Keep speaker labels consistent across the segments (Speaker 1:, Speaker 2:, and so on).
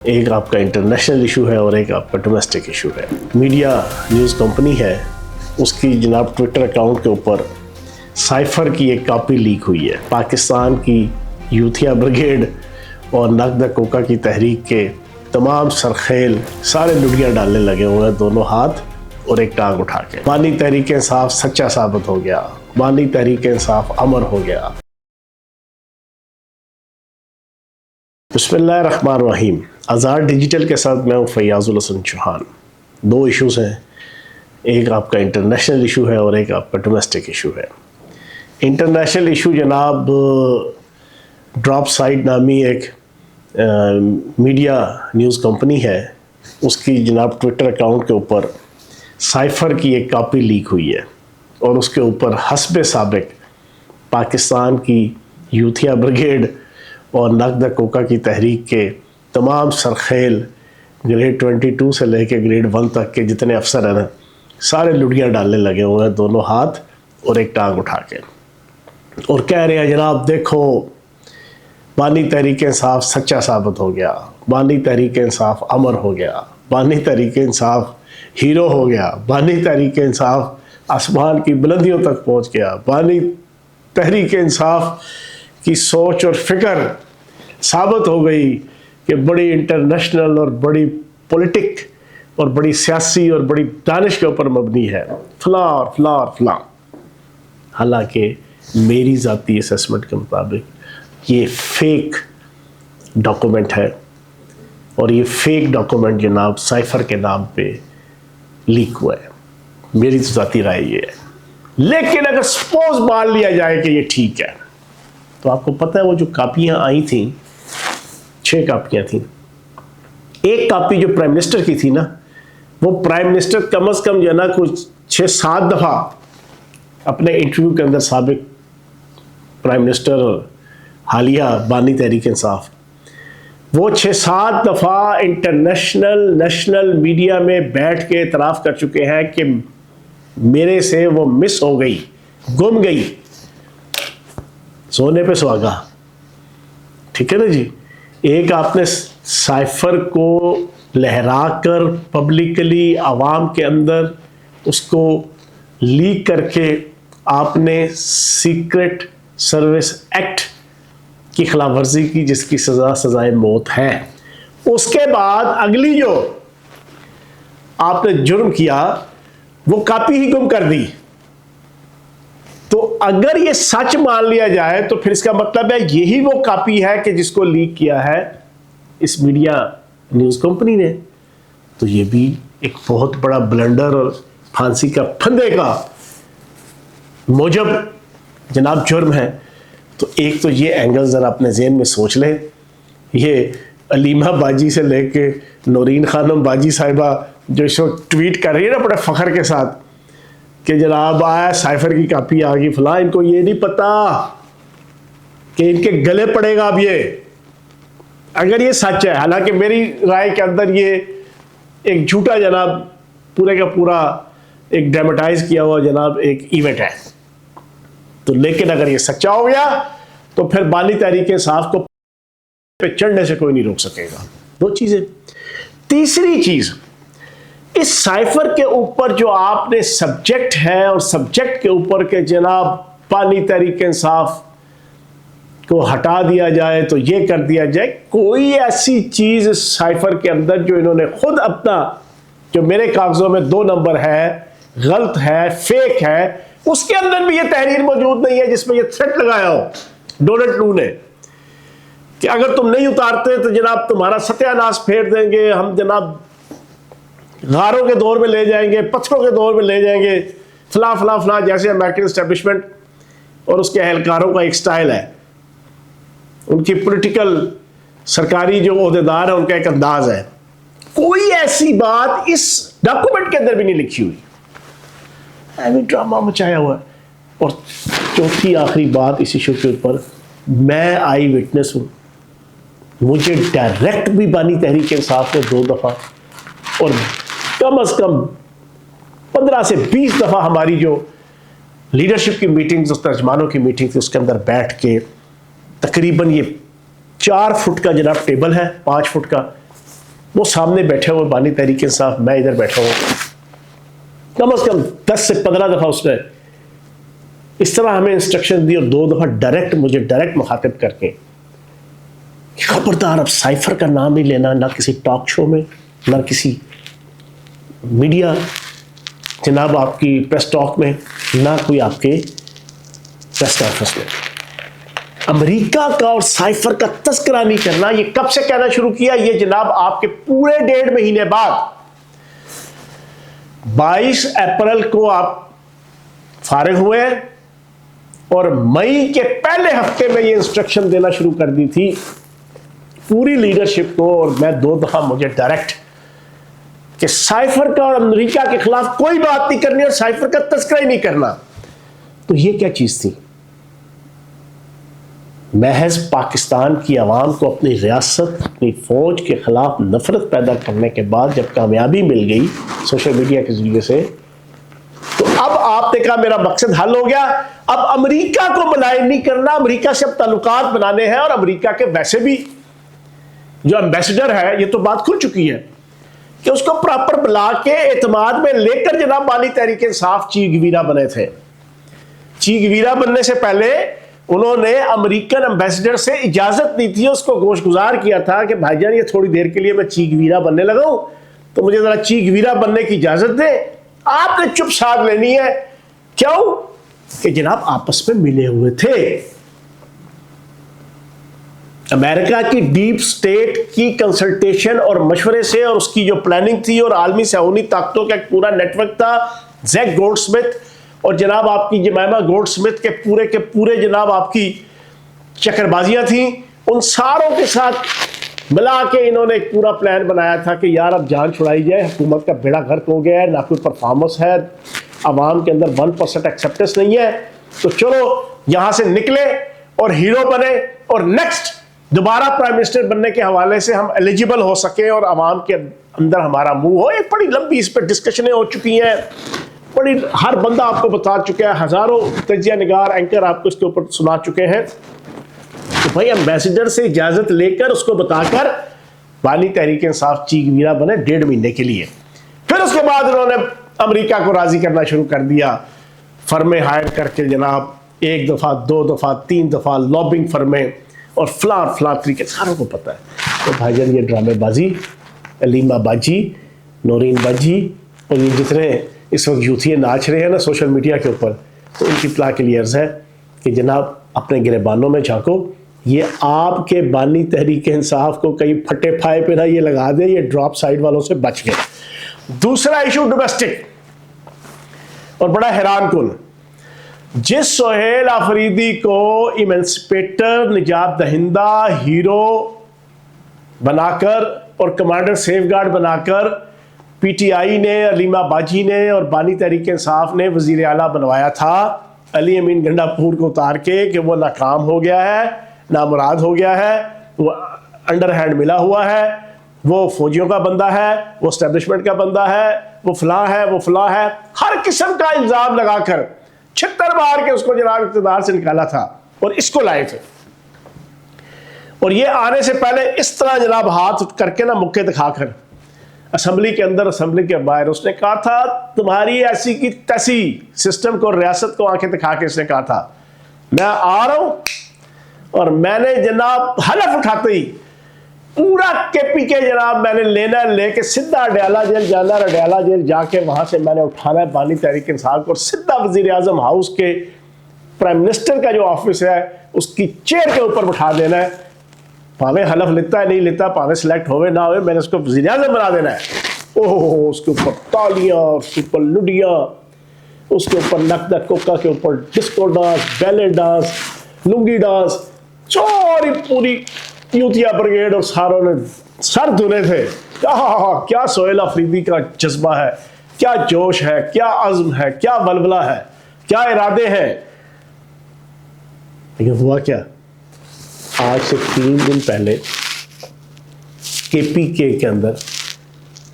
Speaker 1: ایک آپ کا انٹرنیشنل ایشو ہے اور ایک آپ کا ڈومیسٹک ایشو ہے۔ میڈیا نیوز کمپنی ہے، اس کی جناب ٹویٹر اکاؤنٹ کے اوپر سائفر کی ایک کاپی لیک ہوئی ہے۔ پاکستان کی یوتھیا بریگیڈ اور نقد کوکا کی تحریک کے تمام سرخیل سارے لڑیاں ڈالنے لگے ہوئے ہیں، دونوں ہاتھ اور ایک ٹانگ اٹھا کے۔ بانی تحریک انصاف سچا ثابت ہو گیا، بانی تحریک انصاف امر ہو گیا۔ بسم اللہ الرحمن الرحیم۔ آزاد ڈیجیٹل کے ساتھ میں ہوں فیاض الحسن چوہان۔ دو ایشوز ہیں، ایک آپ کا انٹرنیشنل ایشو ہے اور ایک آپ کا ڈومیسٹک ایشو ہے۔ انٹرنیشنل ایشو جناب ڈراپ سائٹ نامی ایک میڈیا نیوز کمپنی ہے، اس کی جناب ٹویٹر اکاؤنٹ کے اوپر سائفر کی ایک کاپی لیک ہوئی ہے اور اس کے اوپر حسب سابق پاکستان کی یوتھیا بریگیڈ اور نقد کوکا کی تحریک کے تمام سرخیل گریڈ 22 سے لے کے گریڈ 1 تک کے جتنے افسر ہیں سارے لڑیاں ڈالنے لگے ہوئے ہیں، دونوں ہاتھ اور ایک ٹانگ اٹھا کے، اور کہہ رہے ہیں جناب دیکھو بانی تحریک انصاف سچا ثابت ہو گیا، بانی تحریک انصاف امر ہو گیا، بانی تحریک انصاف ہیرو ہو گیا، بانی تحریک انصاف آسمان کی بلندیوں تک پہنچ گیا، بانی تحریک انصاف کی سوچ اور فکر ثابت ہو گئی کہ بڑی انٹرنیشنل اور بڑی پولیٹک اور بڑی سیاسی اور بڑی دانش کے اوپر مبنی ہے، فلاں اور فلاں اور فلاں۔ حالانکہ میری ذاتی اسیسمنٹ کے مطابق یہ فیک ڈاکومنٹ ہے، اور یہ فیک ڈاکومنٹ جناب سائفر کے نام پہ لیک ہوا ہے۔ میری ذاتی رائے یہ ہے، لیکن اگر سپوز مان لیا جائے کہ یہ ٹھیک ہے، تو آپ کو پتہ ہے وہ جو کاپیاں آئی تھیں 6 کاپیاں تھیں، ایک کاپی جو پرائم منسٹر کی تھی نا، وہ پرائم منسٹر کم از کم جو ہے نا کچھ 6-7 دفعہ اپنے انٹرویو کے اندر سابق پرائم منسٹر حالیہ بانی تحریک انصاف وہ 6-7 دفعہ انٹرنیشنل نیشنل میڈیا میں بیٹھ کے اعتراف کر چکے ہیں کہ میرے سے وہ مس ہو گئی، گم گئی، سونے پہ سہاگا۔ ٹھیک ہے نا جی؟ ایک آپ نے سائفر کو لہرا کر پبلکلی عوام کے اندر اس کو لیک کر کے آپ نے سیکرٹ سروس ایکٹ کی خلاف ورزی کی، جس کی سزائے موت ہے۔ اس کے بعد اگلی جو آپ نے جرم کیا وہ کاپی ہی گم کر دی۔ تو اگر یہ سچ مان لیا جائے تو پھر اس کا مطلب ہے یہی وہ کاپی ہے کہ جس کو لیک کیا ہے اس میڈیا نیوز کمپنی نے۔ تو یہ بھی ایک بہت بڑا بلنڈر اور پھانسی کا پھندے کا موجب جناب جرم ہے۔ تو ایک تو یہ اینگل ذرا اپنے ذہن میں سوچ لیں۔ یہ علیمہ باجی سے لے کے نورین خانم باجی صاحبہ جو اس وقت ٹویٹ کر رہی ہے نا بڑے فخر کے ساتھ کہ جناب آیا سائفر کی کاپی آ گئی فلاں، ان کو یہ نہیں پتا کہ ان کے گلے پڑے گا اب یہ اگر یہ سچ ہے۔ حالانکہ میری رائے کے اندر یہ ایک جھوٹا جناب پورے کا پورا ایک ڈراماٹائز کیا ہوا جناب ایک ایونٹ ہے۔ تو لیکن اگر یہ سچا ہو گیا تو پھر بانی تحریک انصاف کو پہ چڑھنے سے کوئی نہیں روک سکے گا۔ دو چیزیں۔ تیسری چیز، اس سائفر کے اوپر جو آپ نے سبجیکٹ ہے اور سبجیکٹ کے اوپر کہ جناب بانی تحریک انصاف کو ہٹا دیا جائے تو یہ کر دیا جائے، کوئی ایسی چیز اس سائفر کے اندر جو انہوں نے خود اپنا جو میرے کاغذوں میں 2 نمبر ہے، غلط ہے، فیک ہے، اس کے اندر بھی یہ تحریر موجود نہیں ہے جس میں یہ تھریٹ لگایا ہو ڈونلڈ لو نے کہ اگر تم نہیں اتارتے تو جناب تمہارا ستیہ ناش پھیر دیں گے، ہم جناب غاروں کے دور میں لے جائیں گے، پتھروں کے دور میں لے جائیں گے، فلاں فلاں فلاں، جیسے امریکن اسٹیبلشمنٹ اور اس کے اہلکاروں کا ایک سٹائل ہے، ان کی پولیٹیکل سرکاری جو عہدیدار ہیں ان کا ایک انداز ہے۔ کوئی ایسی بات اس ڈاکومنٹ کے اندر بھی نہیں لکھی ہوئی، ایویں ڈرامہ مچایا ہوا ہے۔ اور چوتھی آخری بات اس ایشو کے اوپر، میں آئی وٹنس ہوں، مجھے ڈائریکٹ بھی بانی تحریک انصاف نے 2 دفعہ اور کم از کم 15 سے 20 دفعہ ہماری جو لیڈرشپ کی میٹنگز اور ترجمانوں کی میٹنگ تھی اس کے اندر بیٹھ کے تقریباً یہ 4 فٹ کا جناب ٹیبل ہے، 5 فٹ کا، وہ سامنے بیٹھے ہوئے بانی تحریک انصاف، میں ادھر بیٹھا ہوں، کم از کم 10 سے 15 دفعہ اس نے اس طرح ہمیں انسٹرکشن دی، اور 2 دفعہ مجھے ڈائریکٹ مخاطب کر کے خبردار اب سائفر کا نام نہیں لینا، نہ کسی ٹاک شو میں، نہ کسی میڈیا جناب آپ کی پریس ٹاک میں، نہ کوئی آپ کے پریس کانفرنس میں۔ امریکہ کا اور سائفر کا تذکرہ نہیں کرنا، یہ کب سے کہنا شروع کیا؟ یہ جناب آپ کے پورے 1.5 مہینے بعد 22 اپریل کو آپ فارغ ہوئے، اور مئی کے پہلے ہفتے میں یہ انسٹرکشن دینا شروع کر دی تھی پوری لیڈرشپ کو، اور میں 2 دفعہ مجھے ڈائریکٹ کہ سائفر کا اور امریکہ کے خلاف کوئی بات نہیں کرنی اور سائفر کا تذکرہ ہی نہیں کرنا۔ تو یہ کیا چیز تھی؟ محض پاکستان کی عوام کو اپنی ریاست، اپنی فوج کے خلاف نفرت پیدا کرنے کے بعد جب کامیابی مل گئی سوشل میڈیا کے ذریعے سے، تو اب آپ نے کہا میرا مقصد حل ہو گیا، اب امریکہ کو ملائم نہیں کرنا، امریکہ سے اب تعلقات بنانے ہیں، اور امریکہ کے ویسے بھی جو ایمبیسڈر ہے، یہ تو بات کھل چکی ہے کہ اس کو پراپر بلا کے اعتماد میں لے کر جناب بانی تحریک انصاف چیف گویرہ بنے تھے۔ چیف گویرہ بننے سے پہلے انہوں نے امریکن ایمبیسڈر سے اجازت دی تھی، اس کو گوش گزار کیا تھا کہ بھائی جان یہ تھوڑی دیر کے لیے میں چیف گویرہ بننے لگا ہوں، تو مجھے ذرا چیف گویرہ بننے کی اجازت دیں۔ آپ نے چپ سادھ لینی ہے، کیوں کہ جناب آپس میں ملے ہوئے تھے۔ امریکہ کی ڈیپ سٹیٹ کی کنسلٹیشن اور مشورے سے، اور اس کی جو پلاننگ تھی، اور عالمی سعودی طاقتوں کا ایک پورا نیٹ ورک تھا، زیک گولڈ سمتھ اور جناب آپ کی جمائمہ گولڈ سمتھ کے پورے جناب آپ کی چکر بازیاں تھیں، ان ساروں کے ساتھ ملا کے انہوں نے ایک پورا پلان بنایا تھا کہ یار اب جان چھڑائی جائے، حکومت کا بیڑا غرق ہو گیا ہے، نہ کوئی پرفارمنس ہے، عوام کے اندر 1% ایکسیپٹنس نہیں ہے، تو چلو یہاں سے نکلے اور ہیرو بنے، اور نیکسٹ دوبارہ پرائم منسٹر بننے کے حوالے سے ہم ایلیجیبل ہو سکیں اور عوام کے اندر ہمارا منہ ہو۔ ایک بڑی لمبی اس پہ ڈسکشنیں ہو چکی ہیں، بڑی ہر بندہ آپ کو بتا چکا ہے، ہزاروں تجزیہ نگار اینکر آپ کو اس کے اوپر سنا چکے ہیں۔ تو بھائی ایمبیسڈر سے اجازت لے کر اس کو بتا کر بانی تحریک انصاف چیف گویرہ بنے 1.5 مہینے کے لیے۔ پھر اس کے بعد انہوں نے امریکہ کو راضی کرنا شروع کر دیا، فرمیں ہائر کر کے جناب 1 دفعہ 2 دفعہ 3 دفعہ لابنگ فرمیں، اور فلاں طریقے ساروں کو پتہ ہے۔ تو بھائی جان یہ ڈرامے بازی، علیمہ باجی، نورین باجی، اور یہ جتنے اس وقت یوتھیے ناچ رہے ہیں نا سوشل میڈیا کے اوپر، تو ان کی اطلاع کے لیے عرض ہے کہ جناب اپنے گریبانوں میں جھانکو، یہ آپ کے بانی تحریک انصاف کو کہیں پھٹے پھائے پہ نہ یہ لگا دے، یہ ڈراپ سائٹ والوں سے بچ گئے۔ دوسرا ایشو ڈومیسٹک اور بڑا حیران کن، جس سہیل آفریدی کو ایمنسپیٹر، نجات دہندہ، ہیرو بنا کر اور کمانڈر سیف گارڈ بنا کر پی ٹی آئی نے، علیمہ باجی نے اور بانی تحریک انصاف نے وزیر اعلیٰ بنوایا تھا، علی امین گنڈا پور کو اتار کے کہ وہ ناکام ہو گیا ہے، نامراد ہو گیا ہے، وہ انڈر ہینڈ ملا ہوا ہے، وہ فوجیوں کا بندہ ہے، وہ اسٹیبلشمنٹ کا بندہ ہے، وہ فلاں ہے، وہ فلاں ہے، ہر قسم کا الزام لگا کر 76 بار کے اس کو جناب اقتدار سے نکالا تھا، اور اس کو لائے تھے۔ اور یہ آنے سے پہلے اس طرح جناب ہاتھ کر کے نا مکے دکھا کر اسمبلی کے اندر، اسمبلی کے باہر اس نے کہا تھا تمہاری ایسی کی تیسی سسٹم کو، ریاست کو آنکھیں دکھا کے اس نے کہا تھا میں آ رہا ہوں، اور میں نے جناب حلف اٹھاتے ہی پورا کے پی کے جناب میں نے لینا لے کے سیدھا اڈیالہ جیل جانا، اور اڈیالہ جیل جا کے وہاں سے میں نے اٹھانا ہے بانی تحریک انصاف کو، اور سیدھا وزیر اعظم ہاؤس کے پرائم منسٹر کا جو آفس ہے اس کی چیئر کے اوپر بٹھا دینا ہے، پاوے حلف لیتا ہے نہیں لیتا، پاوے سلیکٹ ہوئے نہ ہوئے، میں نے اس کو وزیر اعظم بنا دینا ہے۔ اوہ اس کے اوپر تالیاں، اس کے اوپر لڈیاں، اس کے اوپر نقدہ کوکا کے اوپر ڈسکو ڈانس، بیلے ڈانس، لنگی ڈانس، ساری پوری یوتھیا بریگیڈ اور ساروں نے سر دھنے تھے۔ کیا سہیل آفریدی کا جذبہ ہے، کیا جوش ہے، کیا عزم ہے، کیا ولولہ ہے، کیا ارادے ہیں۔ لیکن ہوا کیا، آج سے 3 دن پہلے کے پی کے اندر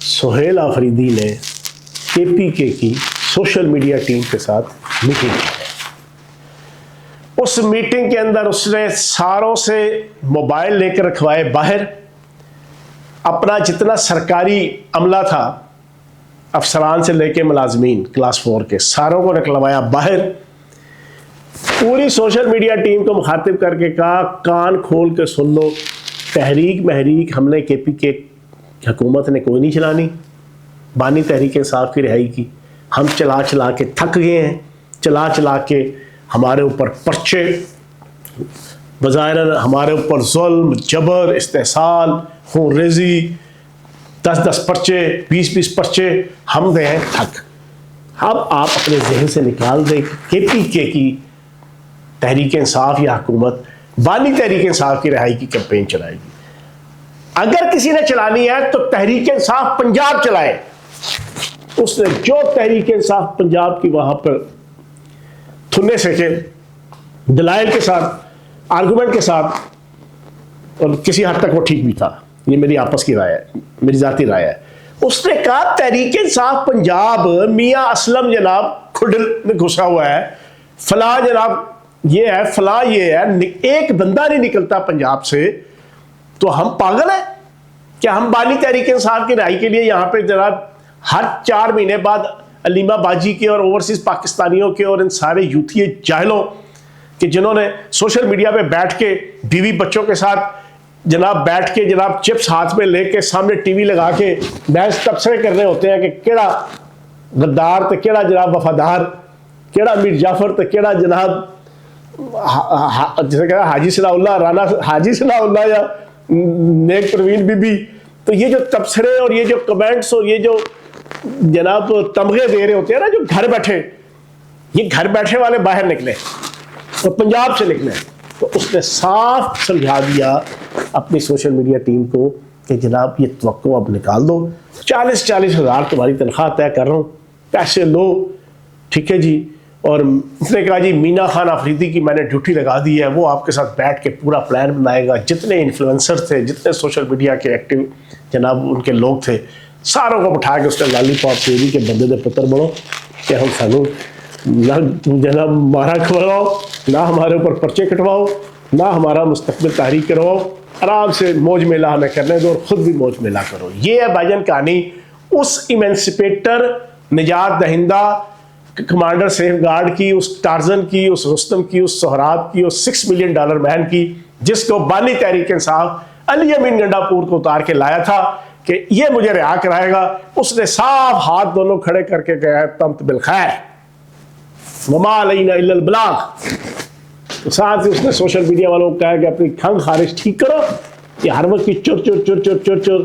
Speaker 1: سہیل آفریدی نے کے پی کے کی سوشل میڈیا ٹیم کے ساتھ میٹنگ کی۔ اس میٹنگ کے اندر اس نے ساروں سے موبائل لے کر رکھوائے باہر، اپنا جتنا سرکاری عملہ تھا، افسران سے لے کے ملازمین کلاس 4 کے، ساروں کو نکلوایا باہر. پوری سوشل میڈیا ٹیم کو مخاطب کر کے کہا کان کھول کے سن لو، تحریک محریک ہم نے کے پی کے حکومت نے کوئی نہیں چلانی. بانی تحریک انصاف کی رہائی کی ہم چلا چلا کے تھک گئے ہیں، چلا چلا کے ہمارے اوپر پرچے، بظاہر ہمارے اوپر ظلم، جبر، استحصال، خون ریزی، 10 پرچے، 20 پرچے، ہم گئے ہیں تھک. اب آپ اپنے ذہن سے نکال دیں کہ کے پی کے کی تحریک انصاف یا حکومت بانی تحریک انصاف کی رہائی کی کیمپین چلائے گی. اگر کسی نے چلانی ہے تو تحریک انصاف پنجاب چلائے. اس نے جو تحریک انصاف پنجاب کی وہاں پر تھنے سے کے دلائل کے ساتھ، آرگومنٹ کے ساتھ، اور کسی حد تک وہ ٹھیک بھی تھا، یہ میری آپس کی رائے ہے، میری ذاتی رائے ہے. اس نے کہا تحریک انصاف پنجاب میاں اسلم جناب کھڈل میں گھسا ہوا ہے، فلاں جناب یہ ہے، فلاں یہ ہے، ایک بندہ نہیں نکلتا پنجاب سے، تو ہم پاگل ہیں کیا؟ ہم بانی تحریک انصاف کی رہائی کے لیے یہاں پہ جناب ہر 4 مہینے بعد علیمہ باجی کے اور اوورسیز پاکستانیوں کے اور ان سارے یوتھی جاہلوں کہ جنہوں نے سوشل میڈیا پہ بیٹھ کے بیوی بچوں کے ساتھ جناب بیٹھ کے جناب چپس ہاتھ میں لے کے سامنے ٹی وی لگا کے بحث تبصرے کر رہے ہوتے ہیں کہ کیڑا غدار تو کیڑا جناب وفادار، کیڑا میر جعفر تو کیڑا جناب جیسے کہا حاجی صلاح اللہ رانا، حاجی صلاح اللہ یا نیک پروین بی بی. تو یہ جو تبصرے اور یہ جو کمنٹس اور یہ جو جناب تمغے دے رہے ہوتے ہیں نا جو گھر بیٹھے، یہ گھر بیٹھے والے باہر نکلے اور پنجاب سے نکلے. تو اس نے صاف سمجھا دیا اپنی سوشل میڈیا ٹیم کو کہ جناب یہ توقع اب نکال دو، 40 ہزار تمہاری تنخواہ طے کر رہا ہوں، پیسے لو، ٹھیک ہے جی. اور اس نے کہا جی مینا خان آفریدی کی میں نے ڈیوٹی لگا دی ہے، وہ آپ کے ساتھ بیٹھ کے پورا پلان بنائے گا. جتنے انفلوئنسر تھے، جتنے سوشل میڈیا کے ایکٹیو جناب ان کے لوگ تھے، ساروں کو بٹھا کے اس نے لالی پاپ دے دی کہ بندے دے پتر بڑھو کہ ہم سانو نہ جناب مارا کھواؤ، نہ ہمارے اوپر پرچے کٹواؤ، نہ ہمارا مستقبل تحریک کرواؤ، آرام سے موج میلہ ہمیں کرنے دو اور خود بھی موج میلہ کرو. یہ ہے بھائی جان کہانی اس ایمنسپیٹر، نجات دہندہ، کمانڈر سیف گارڈ کی، اس ٹارزن کی، اس رستم کی، اس سہراب کی، اس $6 ملین مین کی، جس کو بانی تحریک انصاف علی امین گنڈا پور کو اتار کے لایا تھا کہ یہ مجھے رہا کرائے گا. اس نے صاف ہاتھ دونوں کھڑے کر کے کہا ہے تمت بالخیر وما علینا الا البلاغ. ساتھ ہی اس نے سوشل میڈیا والوں کو کہا کہ اپنی کھنگ خارش ٹھیک کرو، کہ ہر وقت کی چور چور چور چور چور چور،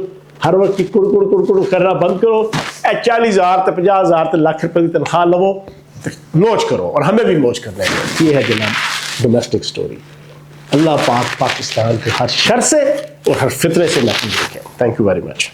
Speaker 1: ہر وقت کی کڑ کڑ کڑ کڑ کرنا بند کرو. 40,000 تو 50,000 تو لاکھ روپے کی تنخواہ لو، موج کرو اور ہمیں بھی موج کرنا ہے. یہ ہے جناب ڈومیسٹک سٹوری. اللہ پاک پاکستان کے ہر شر سے اور ہر فتنے سے محفوظ رکھے. Thank you very much.